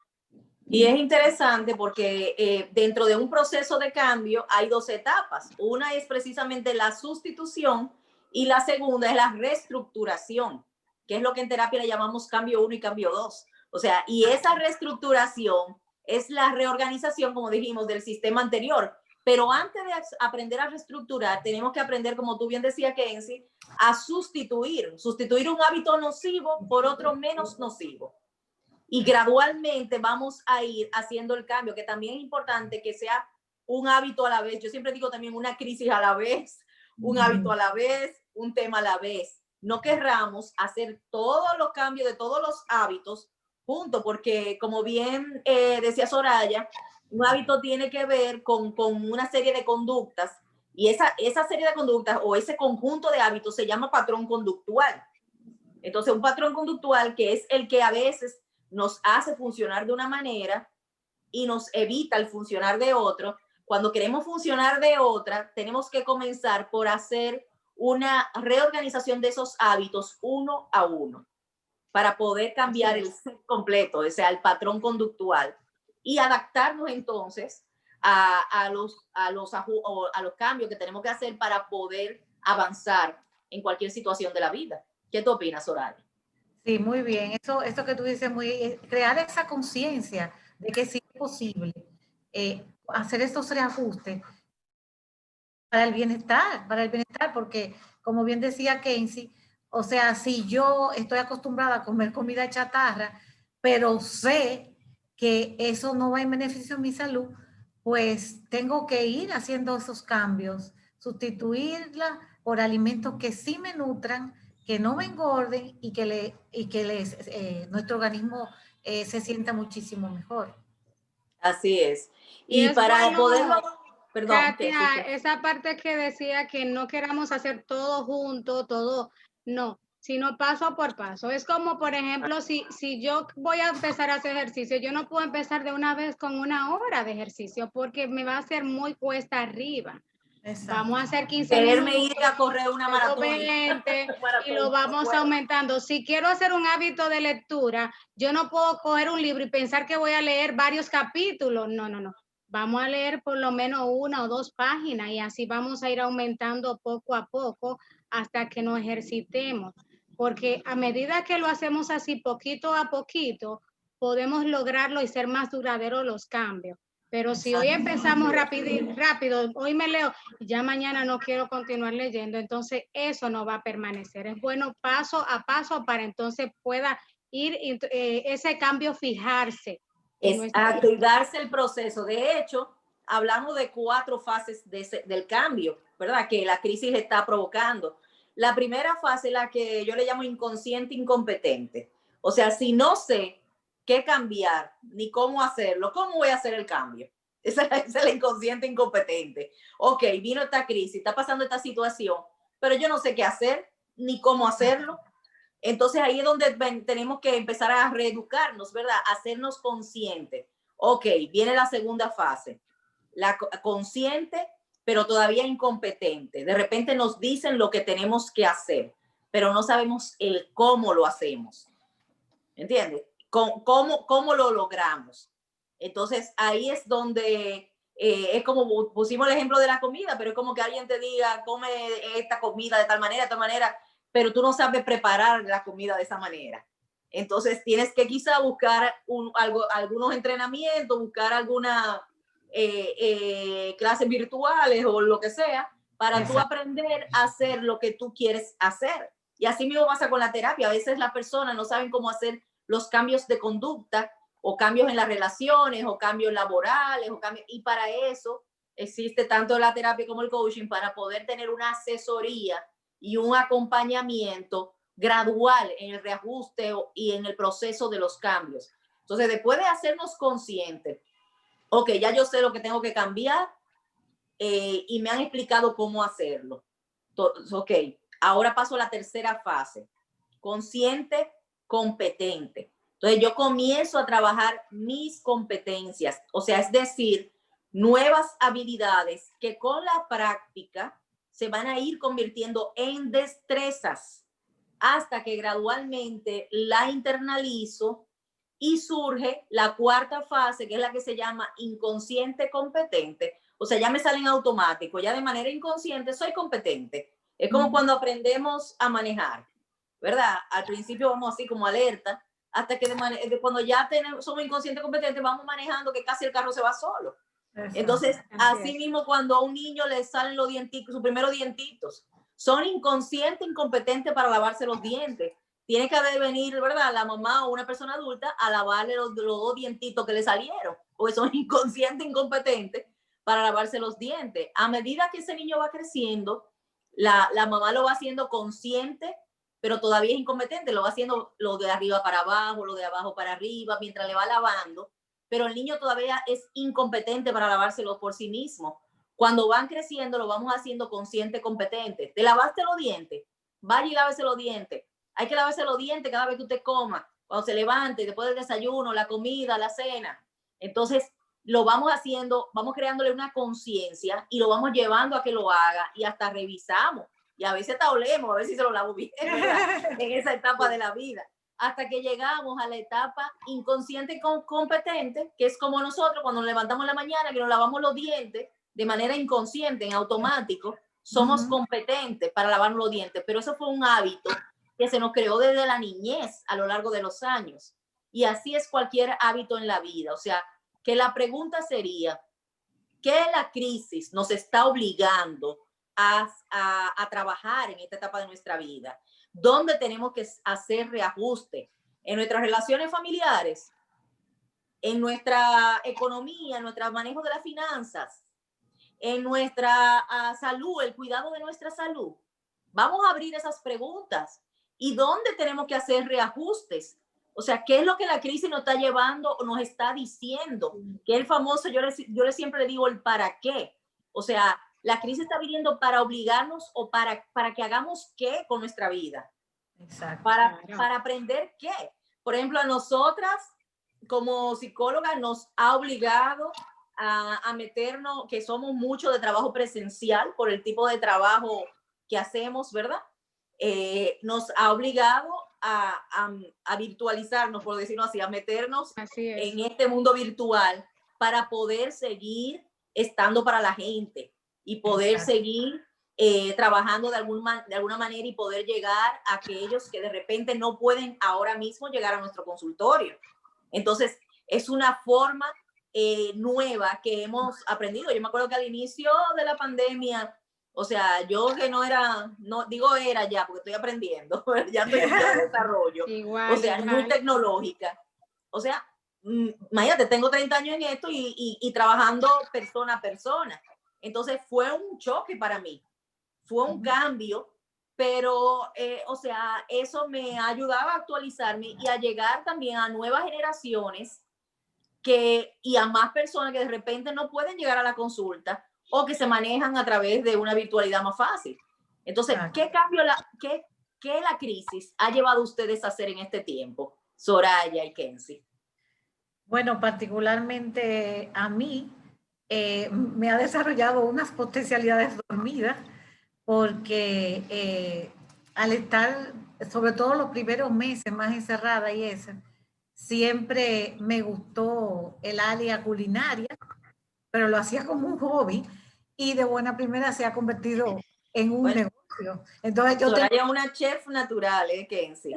Y es interesante porque dentro de un proceso de cambio hay dos etapas. Una es precisamente la sustitución y la segunda es la reestructuración, que es lo que en terapia le llamamos cambio 1 y cambio 2. O sea, y esa reestructuración es la reorganización, como dijimos, del sistema anterior. Pero antes de aprender a reestructurar, tenemos que aprender, como tú bien decías, Kenzie, a sustituir un hábito nocivo por otro menos nocivo. Y gradualmente vamos a ir haciendo el cambio, que también es importante que sea un hábito a la vez. Yo siempre digo también una crisis a la vez, un hábito a la vez, un tema a la vez. No querramos hacer todos los cambios de todos los hábitos juntos, porque como bien decía Soraya, un hábito tiene que ver con una serie de conductas y esa serie de conductas o ese conjunto de hábitos se llama patrón conductual. Entonces, un patrón conductual que es el que a veces nos hace funcionar de una manera y nos evita el funcionar de otro. Cuando queremos funcionar de otra, tenemos que comenzar por hacer una reorganización de esos hábitos uno a uno para poder cambiar el set completo, o sea, el patrón conductual y adaptarnos entonces a los cambios que tenemos que hacer para poder avanzar en cualquier situación de la vida. ¿Qué tú opinas, Soraya? Sí, muy bien. Eso que tú dices, crear esa conciencia de que sí es posible hacer estos reajustes para el bienestar, porque como bien decía Kenzie, o sea, si yo estoy acostumbrada a comer comida chatarra, pero sé que eso no va en beneficio de mi salud, pues tengo que ir haciendo esos cambios, sustituirla por alimentos que sí me nutran, que no me engorden y que nuestro organismo se sienta muchísimo mejor. Así es. Y es para bueno, poderlo, perdón, Katia, esa parte que decía que no queramos hacer todo junto, todo, no. sino paso por paso. Es como, por ejemplo, si yo voy a empezar a hacer ejercicio, yo no puedo empezar de una vez con 1 hora de ejercicio porque me va a hacer muy cuesta arriba. Exacto. Vamos a hacer 15 Quererme minutos, ir a correr una luego maratón. 20 y lo vamos aumentando. Si quiero hacer un hábito de lectura, yo no puedo coger un libro y pensar que voy a leer varios capítulos. No, no, no. Vamos a leer por lo menos 1 o 2 páginas y así vamos a ir aumentando poco a poco hasta que nos ejercitemos. Porque a medida que lo hacemos así poquito a poquito, podemos lograrlo y ser más duraderos los cambios. Pero si hoy empezamos rápido, hoy me leo y ya mañana no quiero continuar leyendo, entonces eso no va a permanecer. Es bueno paso a paso para entonces pueda ir ese cambio fijarse. Exacto, y darse el proceso. De hecho, hablamos de 4 fases del cambio, ¿verdad? Que la crisis está provocando. La primera fase es la que yo le llamo inconsciente incompetente. O sea, si no sé qué cambiar ni cómo hacerlo, ¿cómo voy a hacer el cambio? Esa es la inconsciente incompetente. Ok, vino esta crisis, está pasando esta situación, pero yo no sé qué hacer ni cómo hacerlo. Entonces ahí es donde tenemos que empezar a reeducarnos, ¿verdad? Hacernos conscientes. Ok, viene la segunda fase, la consciente, pero todavía incompetente. De repente nos dicen lo que tenemos que hacer, pero no sabemos el cómo lo hacemos. ¿Entiendes? ¿Cómo lo logramos? Entonces ahí es donde es como pusimos el ejemplo de la comida, pero es como que alguien te diga, come esta comida de tal manera, pero tú no sabes preparar la comida de esa manera. Entonces tienes que quizá buscar algunos entrenamientos, buscar algunas clases virtuales o lo que sea, para tú aprender a hacer lo que tú quieres hacer. Y así mismo pasa con la terapia. A veces las personas no saben cómo hacer los cambios de conducta o cambios en las relaciones o cambios laborales y para eso existe tanto la terapia como el coaching, para poder tener una asesoría y un acompañamiento gradual en el reajuste y en el proceso de los cambios. Entonces, después de hacernos conscientes, ok, ya yo sé lo que tengo que cambiar y me han explicado cómo hacerlo. Entonces, ok, ahora paso a la tercera fase, consciente, competente. Entonces, yo comienzo a trabajar mis competencias, o sea, es decir, nuevas habilidades que con la práctica se van a ir convirtiendo en destrezas hasta que gradualmente la internalizo y surge la cuarta fase, que es la que se llama inconsciente competente. O sea, ya me salen automático, ya de manera inconsciente soy competente. Es como cuando aprendemos a manejar, ¿verdad? Al principio vamos así como alerta, hasta que cuando ya somos inconscientes competentes, vamos manejando que casi el carro se va solo. Entonces, así mismo cuando a un niño le salen los dientitos, sus primeros dientitos, son inconscientes, incompetentes para lavarse los dientes. Tiene que haber venir, ¿verdad?, la mamá o una persona adulta a lavarle los 2 dientitos que le salieron, porque son inconscientes, incompetentes para lavarse los dientes. A medida que ese niño va creciendo, la mamá lo va haciendo consciente, pero todavía es incompetente, lo va haciendo lo de arriba para abajo, lo de abajo para arriba, mientras le va lavando, pero el niño todavía es incompetente para lavárselo por sí mismo. Cuando van creciendo, lo vamos haciendo consciente, competente. ¿Te lavaste los dientes? Vaya y lávese los dientes. Hay que lavarse los dientes cada vez que usted coma, cuando se levante, después del desayuno, la comida, la cena. Entonces, lo vamos haciendo, vamos creándole una conciencia y lo vamos llevando a que lo haga y hasta revisamos. Y a veces hasta olemos, a ver si se lo lavo bien, ¿verdad? En esa etapa de la vida. Hasta que llegamos a la etapa inconsciente competente, que es como nosotros cuando nos levantamos en la mañana, que nos lavamos los dientes de manera inconsciente, en automático, somos competentes para lavarnos los dientes, pero eso fue un hábito que se nos creó desde la niñez a lo largo de los años. Y así es cualquier hábito en la vida. O sea, que la pregunta sería, ¿qué la crisis nos está obligando a trabajar en esta etapa de nuestra vida? ¿Dónde tenemos que hacer reajuste? ¿En nuestras relaciones familiares? ¿En nuestra economía? ¿En nuestro manejo de las finanzas? ¿En nuestra salud? ¿El cuidado de nuestra salud? Vamos a abrir esas preguntas. ¿Y dónde tenemos que hacer reajustes? O sea, ¿qué es lo que la crisis nos está llevando o nos está diciendo? Que el famoso, yo siempre le digo el para qué. O sea, la crisis está viniendo para obligarnos o para que hagamos qué con nuestra vida. Exacto. Para aprender qué. Por ejemplo, a nosotras como psicólogas nos ha obligado a meternos, que somos mucho de trabajo presencial por el tipo de trabajo que hacemos, ¿verdad? Nos ha obligado a virtualizarnos, por decirlo así, a meternos en este mundo virtual para poder seguir estando para la gente y poder seguir trabajando de alguna manera y poder llegar a aquellos que de repente no pueden ahora mismo llegar a nuestro consultorio. Entonces, es una forma nueva que hemos aprendido. Yo me acuerdo que al inicio de la pandemia, o sea, yo que no era, no digo era ya, porque estoy aprendiendo, ya estoy en desarrollo, o sea, muy tecnológica. O sea, imagínate, tengo 30 años en esto y trabajando persona a persona. Entonces fue un choque para mí, fue un cambio, pero, o sea, eso me ayudaba a actualizarme y a llegar también a nuevas generaciones y a más personas que de repente no pueden llegar a la consulta o que se manejan a través de una virtualidad más fácil. Entonces, ¿qué cambio, qué la crisis ha llevado a ustedes a hacer en este tiempo, Soraya y Kenzie? Bueno, particularmente a mí me ha desarrollado unas potencialidades dormidas porque al estar, sobre todo los primeros meses más encerrada y eso, siempre me gustó el área culinaria, pero lo hacía como un hobby y de buena primera se ha convertido en un negocio. Entonces yo Soraya es una chef natural, Kenzie.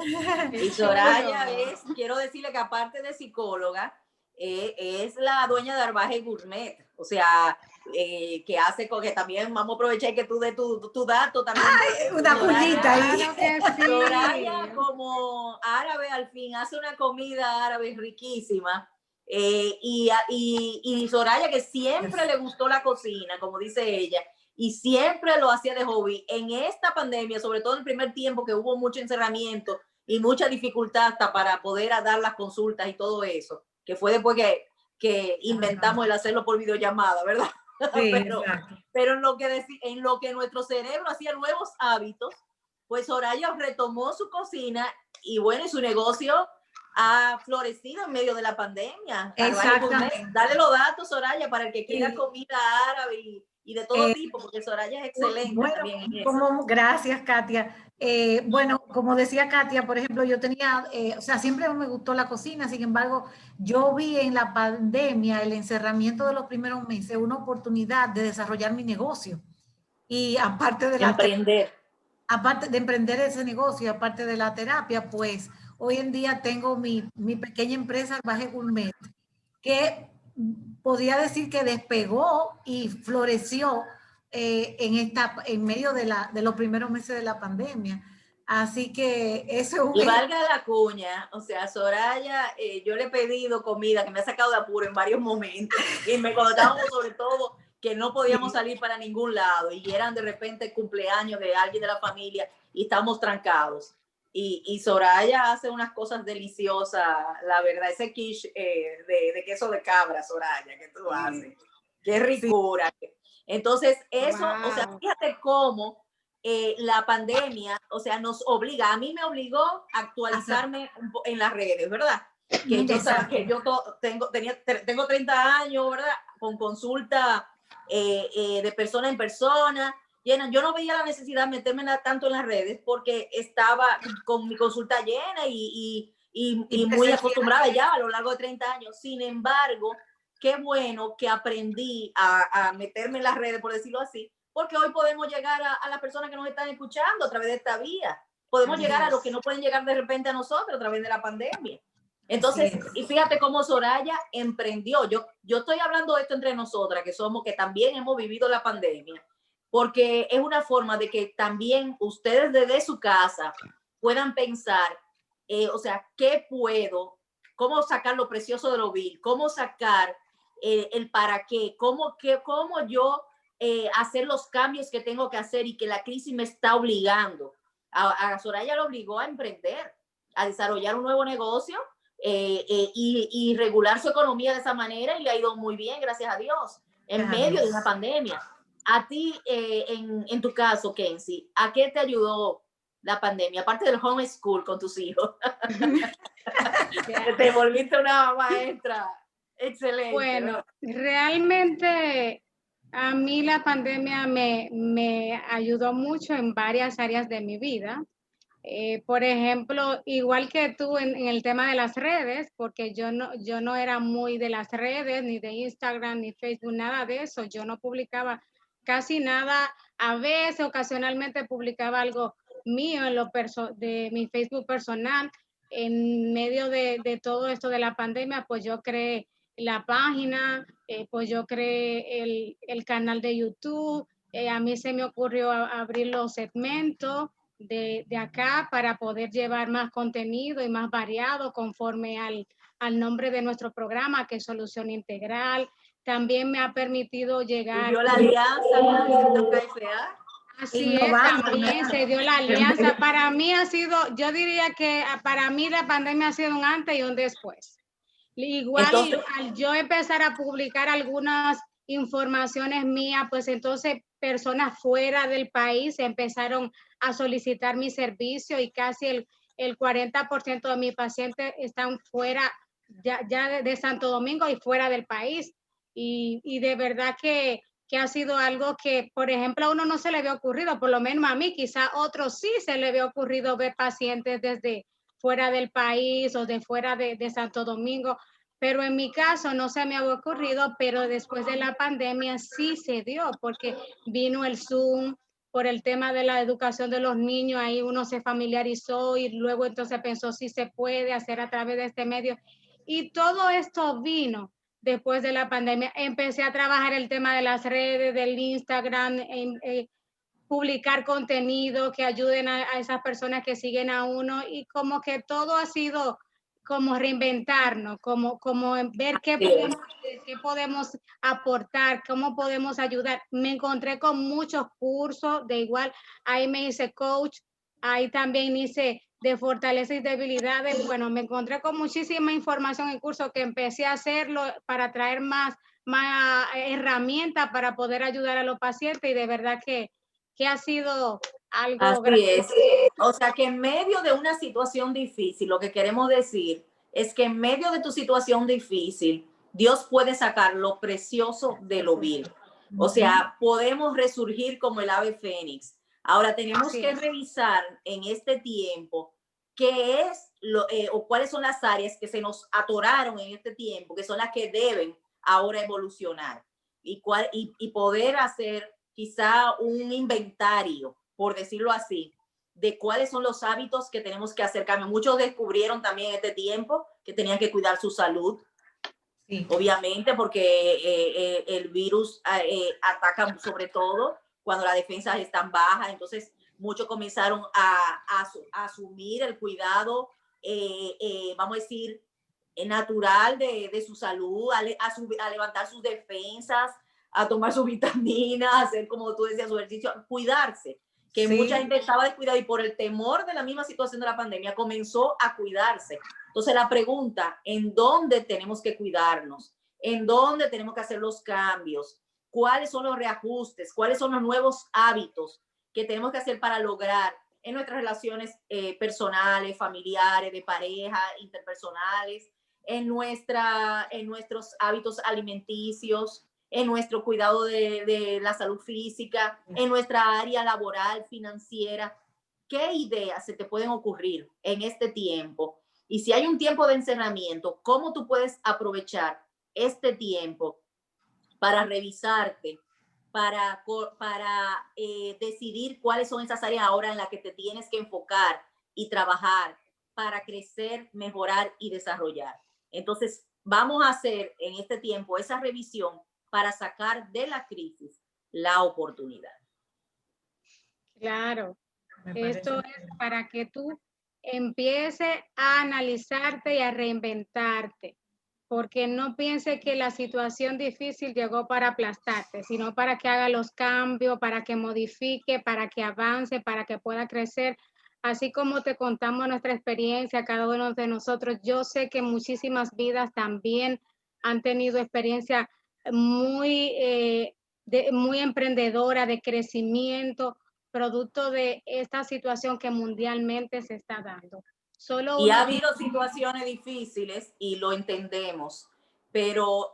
Y Soraya es, quiero decirle que aparte de psicóloga, es la dueña de Arbaje Gourmet. O sea, que hace con que también vamos a aprovechar que tú de tu dato también. ¡Ay, una cuñita ahí! Claro que sí. Soraya, como árabe, al fin hace una comida árabe riquísima. Y Soraya, que siempre le gustó la cocina, como dice ella, y siempre lo hacía de hobby. En esta pandemia, sobre todo en el primer tiempo que hubo mucho encerramiento y mucha dificultad hasta para poder dar las consultas y todo eso, que fue después que inventamos el hacerlo por videollamada, ¿verdad? Sí, pero en lo que nuestro cerebro hacía nuevos hábitos, pues Soraya retomó su cocina y bueno, y su negocio ha florecido en medio de la pandemia. Exactamente. Dale los datos, Soraya, para el que quiera comida árabe y de todo tipo, porque Soraya es excelente bueno, también en eso. Gracias, Katia. Bueno, como decía Katia, por ejemplo, yo tenía, o sea, siempre me gustó la cocina, sin embargo, yo vi en la pandemia, el encerramiento de los primeros meses, una oportunidad de desarrollar mi negocio. Y aparte de aparte de emprender ese negocio, aparte de la terapia, pues hoy en día tengo mi pequeña empresa Arbaje Gourmet, que podría decir que despegó y floreció en medio de los primeros meses de la pandemia. Así que eso es un... Y valga la cuña, o sea, Soraya, yo le he pedido comida que me ha sacado de apuro en varios momentos, y me contábamos sobre todo que no podíamos salir para ningún lado y eran de repente cumpleaños de alguien de la familia y estábamos trancados. Y Soraya hace unas cosas deliciosas, la verdad, ese quiche de queso de cabra, Soraya, que tú haces. Qué ricura. Entonces, eso, o sea, fíjate cómo la pandemia, o sea, nos obliga, a mí me obligó a actualizarme en las redes, ¿verdad? Que yo, tengo 30 años, ¿verdad? Con consulta de persona en persona. Yo no veía la necesidad de meterme tanto en las redes porque estaba con mi consulta llena y muy acostumbrada ya a lo largo de 30 años. Sin embargo, qué bueno que aprendí a meterme en las redes, por decirlo así, porque hoy podemos llegar a las personas que nos están escuchando a través de esta vía. Podemos llegar a los que no pueden llegar de repente a nosotros a través de la pandemia. Entonces, y fíjate cómo Soraya emprendió. Yo estoy hablando de esto entre nosotras, que también hemos vivido la pandemia, porque es una forma de que también ustedes desde su casa puedan pensar, o sea, ¿qué puedo? ¿Cómo sacar lo precioso de lo vil? ¿Cómo sacar el para qué? ¿Cómo yo hacer los cambios que tengo que hacer y que la crisis me está obligando? A Soraya lo obligó a emprender, a desarrollar un nuevo negocio y regular su economía de esa manera y le ha ido muy bien, gracias a Dios, en medio de una pandemia. A ti, en tu caso, Kenzie, ¿a qué te ayudó la pandemia, aparte del homeschool con tus hijos? Te volviste una maestra excelente. Bueno, realmente a mí la pandemia me ayudó mucho en varias áreas de mi vida. Por ejemplo, igual que tú en el tema de las redes, porque yo no era muy de las redes, ni de Instagram, ni Facebook, nada de eso. Yo no publicaba casi nada. A veces, ocasionalmente publicaba algo mío de mi Facebook personal. En medio de todo esto de la pandemia, pues yo creé la página, pues yo creé el canal de YouTube. A mí se me ocurrió abrir los segmentos de acá para poder llevar más contenido y más variado conforme al nombre de nuestro programa, que es Solución Integral. También me ha permitido llegar... ¿Y dio la alianza con el Centro KFA? Así es, también se dio la alianza. Para mí ha sido, yo diría que para mí la pandemia ha sido un antes y un después. Igual entonces, al yo empezar a publicar algunas informaciones mías, pues entonces personas fuera del país empezaron a solicitar mi servicio y casi el 40% de mis pacientes están fuera ya de Santo Domingo y fuera del país. Y de verdad que ha sido algo que, por ejemplo, a uno no se le había ocurrido, por lo menos a mí, quizá a otros sí se le había ocurrido ver pacientes desde fuera del país o de fuera de Santo Domingo, pero en mi caso no se me había ocurrido, pero después de la pandemia sí se dio, porque vino el Zoom, por el tema de la educación de los niños, ahí uno se familiarizó y luego entonces pensó si se puede hacer a través de este medio. Y todo esto vino después de la pandemia. Empecé a trabajar el tema de las redes, del Instagram, publicar contenido que ayuden a esas personas que siguen a uno y como que todo ha sido como reinventarnos, como ver qué podemos aportar, cómo podemos ayudar. Me encontré con muchos cursos de igual, ahí me hice coach, ahí también hice de fortaleza y debilidades. Bueno, me encontré con muchísima información en curso que empecé a hacerlo para traer más herramientas para poder ayudar a los pacientes y de verdad que ha sido algo así grande. es. O sea que en medio de una situación difícil, lo que queremos decir es que en medio de tu situación difícil, Dios puede sacar lo precioso de lo vil. O sea, podemos resurgir como el ave fénix. Ahora tenemos que revisar en este tiempo qué es o cuáles son las áreas que se nos atoraron en este tiempo, que son las que deben ahora evolucionar y poder hacer quizá un inventario, por decirlo así, de cuáles son los hábitos que tenemos que hacer cambio. Muchos descubrieron también en este tiempo que tenían que cuidar su salud, obviamente, porque el virus ataca sobre todo cuando las defensas están bajas. Entonces, muchos comenzaron a asumir el cuidado, vamos a decir, natural de su salud, a levantar sus defensas, a tomar sus vitaminas, a hacer, como tú decías, su ejercicio, cuidarse. Que mucha gente estaba descuidada y por el temor de la misma situación de la pandemia comenzó a cuidarse. Entonces la pregunta, ¿en dónde tenemos que cuidarnos? ¿En dónde tenemos que hacer los cambios? ¿Cuáles son los reajustes? ¿Cuáles son los nuevos hábitos que tenemos que hacer para lograr en nuestras relaciones personales, familiares, de pareja, interpersonales, en nuestros hábitos alimenticios, en nuestro cuidado de la salud física, en nuestra área laboral, financiera? ¿Qué ideas se te pueden ocurrir en este tiempo? Y si hay un tiempo de encerramiento, ¿cómo tú puedes aprovechar este tiempo para revisarte, para decidir cuáles son esas áreas ahora en las que te tienes que enfocar y trabajar para crecer, mejorar y desarrollar? Entonces, vamos a hacer en este tiempo esa revisión para sacar de la crisis la oportunidad. Claro, esto es para que tú empieces a analizarte y a reinventarte, porque no piense que la situación difícil llegó para aplastarte, sino para que haga los cambios, para que modifique, para que avance, para que pueda crecer. Así como te contamos nuestra experiencia, cada uno de nosotros, yo sé que muchísimas vidas también han tenido experiencia muy emprendedora, de crecimiento, producto de esta situación que mundialmente se está dando. Solo Y ha habido situaciones difíciles y lo entendemos, pero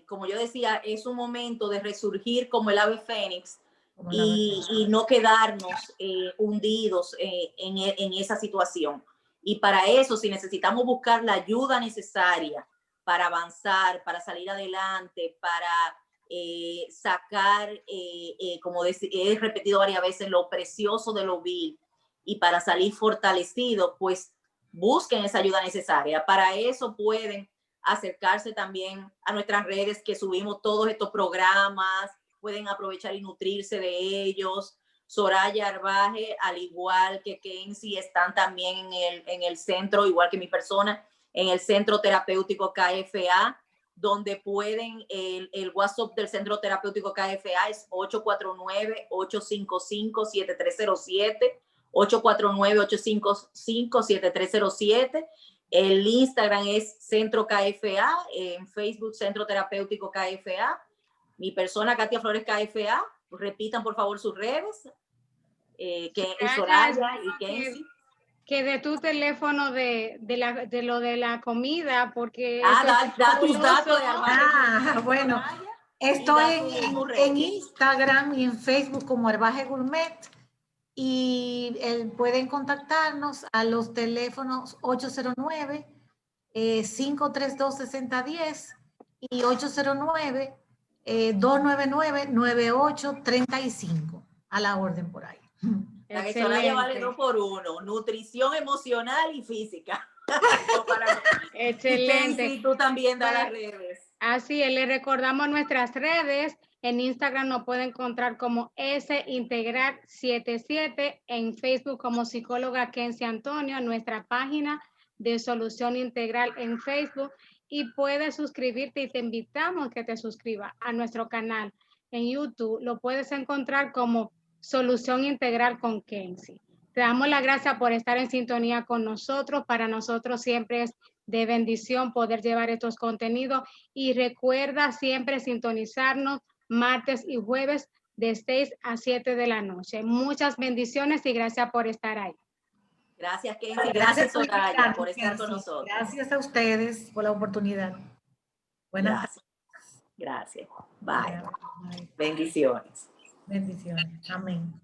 como yo decía, es un momento de resurgir como el ave fénix y no quedarnos hundidos en esa situación. Y para eso, si necesitamos buscar la ayuda necesaria para avanzar, para salir adelante, para sacar, como he repetido varias veces, lo precioso de lo vil y para salir fortalecido, pues busquen esa ayuda necesaria. Para eso pueden acercarse también a nuestras redes que subimos todos estos programas, pueden aprovechar y nutrirse de ellos. Soraya Arbaje, al igual que Kenzie, están también en el centro, igual que mi persona, en el Centro Terapéutico KFA, donde pueden, el WhatsApp del Centro Terapéutico KFA es 849-855-7307, 849-855-7307. El Instagram es Centro KFA, en Facebook Centro Terapéutico KFA. Mi persona, Katia Flores KFA. Repitan por favor sus redes, que es Soraya y Kenzie. Que de tu teléfono de lo de la comida, porque... Da tus datos. Bueno, estoy en Instagram y en Facebook como Arbaje Gourmet y pueden contactarnos a los teléfonos 809-532-6010 y 809-299-9835, a la orden por ahí. La que Soraya vale 2 por 1, nutrición emocional y física. Excelente. Y tú también das las redes. Así es, le recordamos nuestras redes. En Instagram nos pueden encontrar como Integral77, en Facebook como psicóloga Kenzie Antonio, nuestra página de Solución Integral en Facebook, y puedes suscribirte y te invitamos a que te suscribas a nuestro canal en YouTube. Lo puedes encontrar como Solución Integral con Kenzie. Te damos las gracias por estar en sintonía con nosotros. Para nosotros siempre es de bendición poder llevar estos contenidos, y recuerda siempre sintonizarnos martes y jueves de 6 a 7 de la noche. Muchas bendiciones y gracias por estar ahí. Gracias, Kenzie. Gracias, Soraya, por estar con nosotros. Gracias a ustedes por la oportunidad. Buenas tardes. Gracias. Bye. Bendiciones. Bendiciones. Amén.